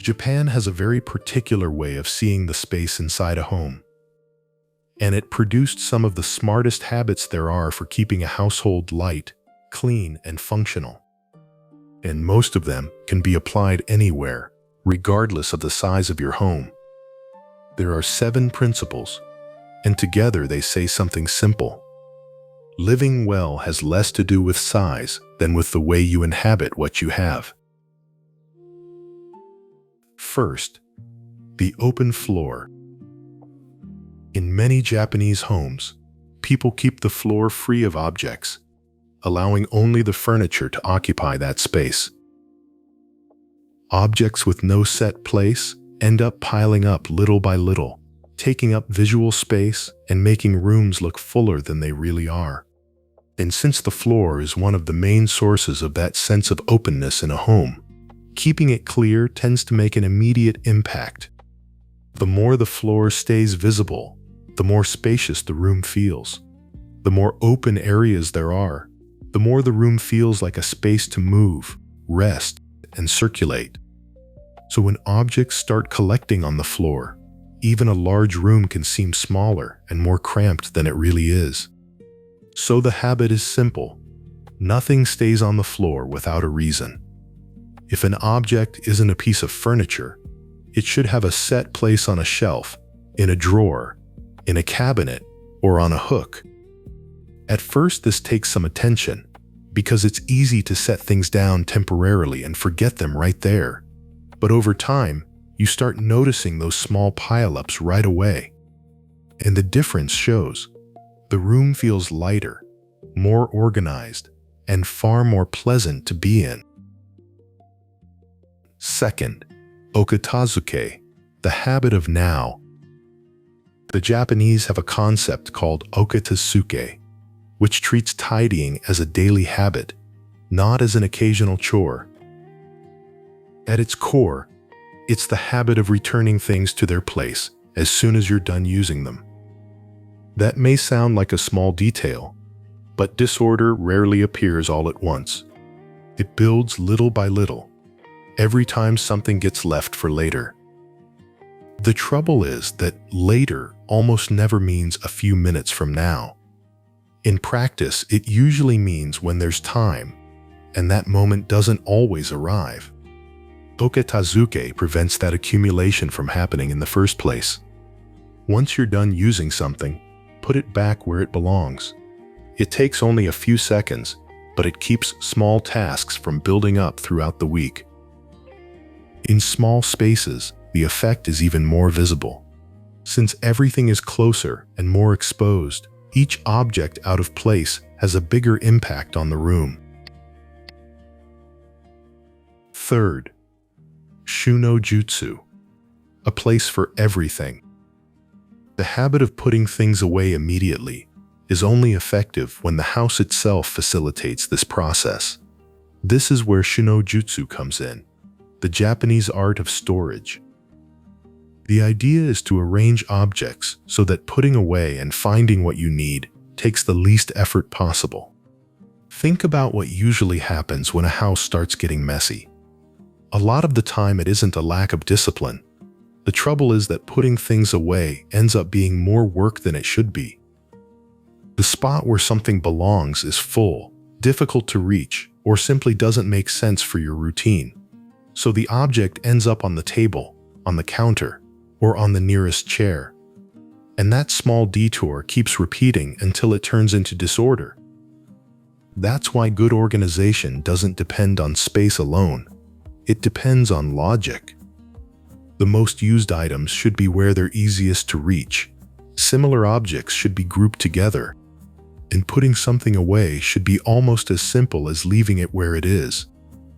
Japan has a very particular way of seeing the space inside a home, and it produced some of the smartest habits there are for keeping a household light, clean, and functional. And most of them can be applied anywhere, regardless of the size of your home. There are 7 principles, and together they say something simple. Living well has less to do with size than with the way you inhabit what you have. First, the open floor. In many Japanese homes, people keep the floor free of objects, allowing only the furniture to occupy that space. Objects with no set place end up piling up little by little, taking up visual space and making rooms look fuller than they really are. And since the floor is one of the main sources of that sense of openness in a home, keeping it clear tends to make an immediate impact. The more the floor stays visible, the more spacious the room feels. The more open areas there are, the more the room feels like a space to move, rest, and circulate. So when objects start collecting on the floor, even a large room can seem smaller and more cramped than it really is. So the habit is simple. Nothing stays on the floor without a reason. If an object isn't a piece of furniture, it should have a set place on a shelf, in a drawer, in a cabinet, or on a hook. At first, this takes some attention, because it's easy to set things down temporarily and forget them right there. But over time, you start noticing those small pile-ups right away. And the difference shows. The room feels lighter, more organized, and far more pleasant to be in. Second, Okatazuke, the habit of now. The Japanese have a concept called Okatazuke, which treats tidying as a daily habit, not as an occasional chore. At its core, it's the habit of returning things to their place as soon as you're done using them. That may sound like a small detail, but disorder rarely appears all at once. It builds little by little, every time something gets left for later. The trouble is that later almost never means a few minutes from now. In practice, it usually means when there's time, and that moment doesn't always arrive. Okatazuke prevents that accumulation from happening in the first place. Once you're done using something, put it back where it belongs. It takes only a few seconds, but it keeps small tasks from building up throughout the week. In small spaces, the effect is even more visible. Since everything is closer and more exposed, each object out of place has a bigger impact on the room. Third, Shunojutsu, a place for everything. The habit of putting things away immediately is only effective when the house itself facilitates this process. This is where Shunojutsu comes in, the Japanese art of storage. The idea is to arrange objects so that putting away and finding what you need takes the least effort possible. Think about what usually happens when a house starts getting messy. A lot of the time it isn't a lack of discipline. The trouble is that putting things away ends up being more work than it should be. The spot where something belongs is full, difficult to reach, or simply doesn't make sense for your routine. So the object ends up on the table, on the counter, or on the nearest chair. And that small detour keeps repeating until it turns into disorder. That's why good organization doesn't depend on space alone. It depends on logic. The most used items should be where they're easiest to reach. Similar objects should be grouped together. And putting something away should be almost as simple as leaving it where it is.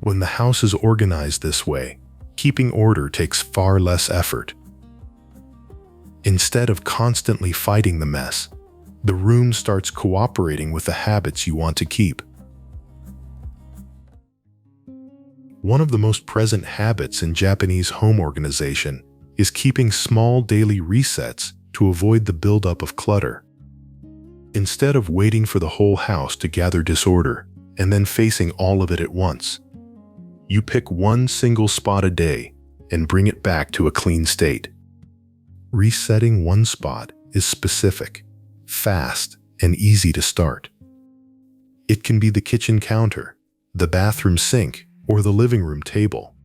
When the house is organized this way, keeping order takes far less effort. Instead of constantly fighting the mess, the room starts cooperating with the habits you want to keep. One of the most present habits in Japanese home organization is keeping small daily resets to avoid the buildup of clutter. Instead of waiting for the whole house to gather disorder and then facing all of it at once, you pick one single spot a day and bring it back to a clean state. Resetting one spot is specific, fast, and easy to start. It can be the kitchen counter, the bathroom sink, or the living room table.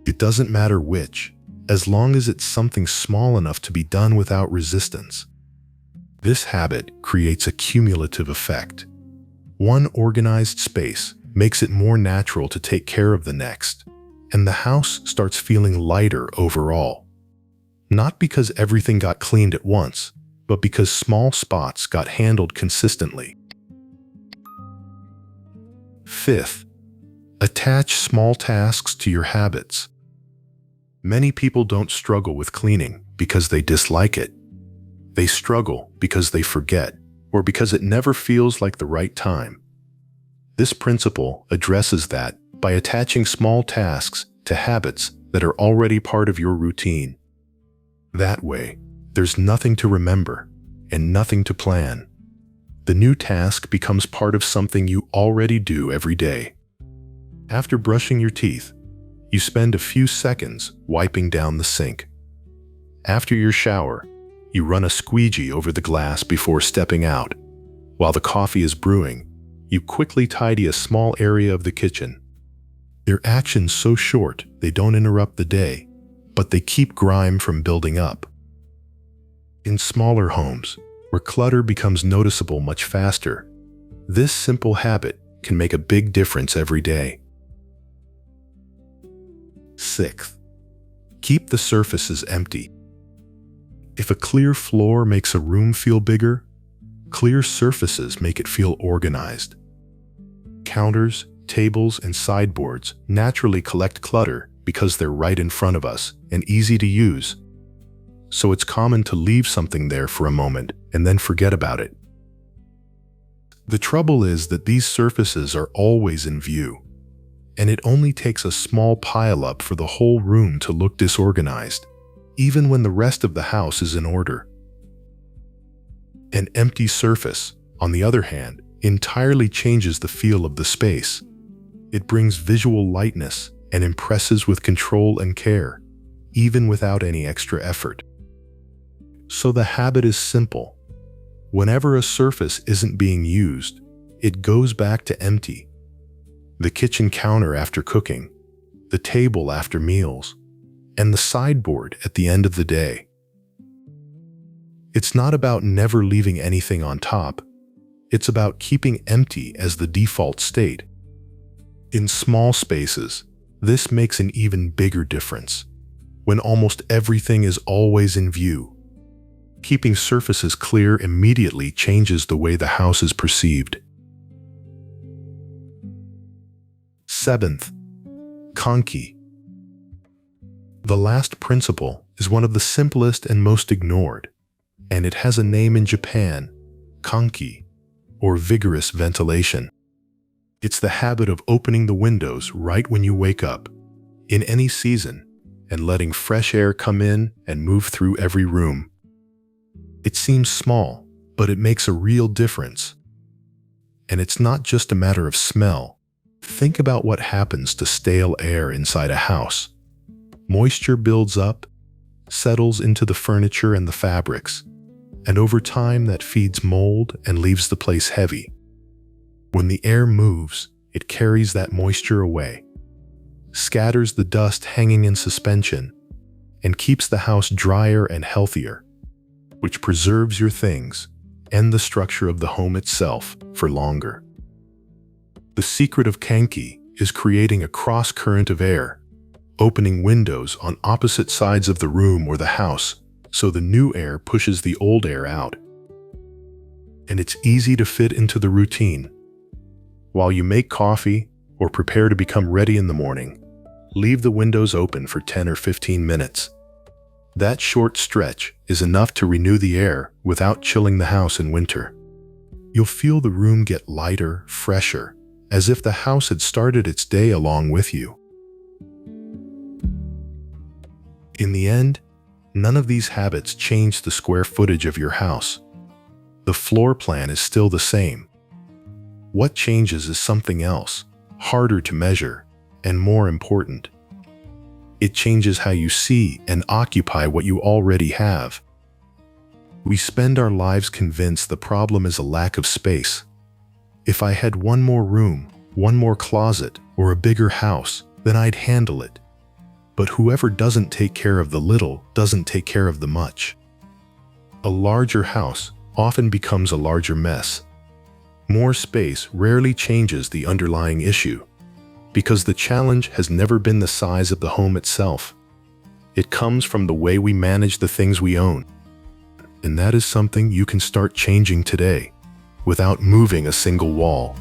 It doesn't matter which, as long as it's something small enough to be done without resistance. This habit creates a cumulative effect. One organized space makes it more natural to take care of the next, and the house starts feeling lighter overall. Not because everything got cleaned at once, but because small spots got handled consistently. Fifth, attach small tasks to your habits. Many people don't struggle with cleaning because they dislike it. They struggle because they forget, or because it never feels like the right time. This principle addresses that by attaching small tasks to habits that are already part of your routine. That way, there's nothing to remember and nothing to plan. The new task becomes part of something you already do every day. After brushing your teeth, you spend a few seconds wiping down the sink. After your shower, you run a squeegee over the glass before stepping out. While the coffee is brewing, you quickly tidy a small area of the kitchen. They're actions so short they don't interrupt the day, but they keep grime from building up. In smaller homes, where clutter becomes noticeable much faster, this simple habit can make a big difference every day. Sixth, keep the surfaces empty. If a clear floor makes a room feel bigger, clear surfaces make it feel organized. Counters, tables, and sideboards naturally collect clutter because they're right in front of us and easy to use. So it's common to leave something there for a moment and then forget about it. The trouble is that these surfaces are always in view, and it only takes a small pile-up for the whole room to look disorganized, even when the rest of the house is in order. An empty surface, on the other hand, entirely changes the feel of the space. It brings visual lightness and impresses with control and care, even without any extra effort. So the habit is simple. Whenever a surface isn't being used, it goes back to empty. The kitchen counter after cooking, the table after meals, and the sideboard at the end of the day. It's not about never leaving anything on top. It's about keeping empty as the default state. In small spaces, this makes an even bigger difference. When almost everything is always in view, keeping surfaces clear immediately changes the way the house is perceived. Seventh, Kanki. The last principle is one of the simplest and most ignored, and it has a name in Japan, Kanki, or vigorous ventilation. It's the habit of opening the windows right when you wake up, in any season, and letting fresh air come in and move through every room. It seems small, but it makes a real difference. And it's not just a matter of smell. Think about what happens to stale air inside a house. Moisture builds up, settles into the furniture and the fabrics, and over time that feeds mold and leaves the place heavy. When the air moves, it carries that moisture away, scatters the dust hanging in suspension, and keeps the house drier and healthier, which preserves your things and the structure of the home itself for longer. The secret of Kanki is creating a cross-current of air, opening windows on opposite sides of the room or the house so the new air pushes the old air out. And it's easy to fit into the routine. While you make coffee or prepare to become ready in the morning, leave the windows open for 10 or 15 minutes. That short stretch is enough to renew the air without chilling the house in winter. You'll feel the room get lighter, fresher, as if the house had started its day along with you. In the end, none of these habits change the square footage of your house. The floor plan is still the same. What changes is something else, harder to measure, and more important. It changes how you see and occupy what you already have. We spend our lives convinced the problem is a lack of space. If I had one more room, one more closet, or a bigger house, then I'd handle it. But whoever doesn't take care of the little doesn't take care of the much. A larger house often becomes a larger mess. More space rarely changes the underlying issue, because the challenge has never been the size of the home itself. It comes from the way we manage the things we own. And that is something you can start changing today, without moving a single wall.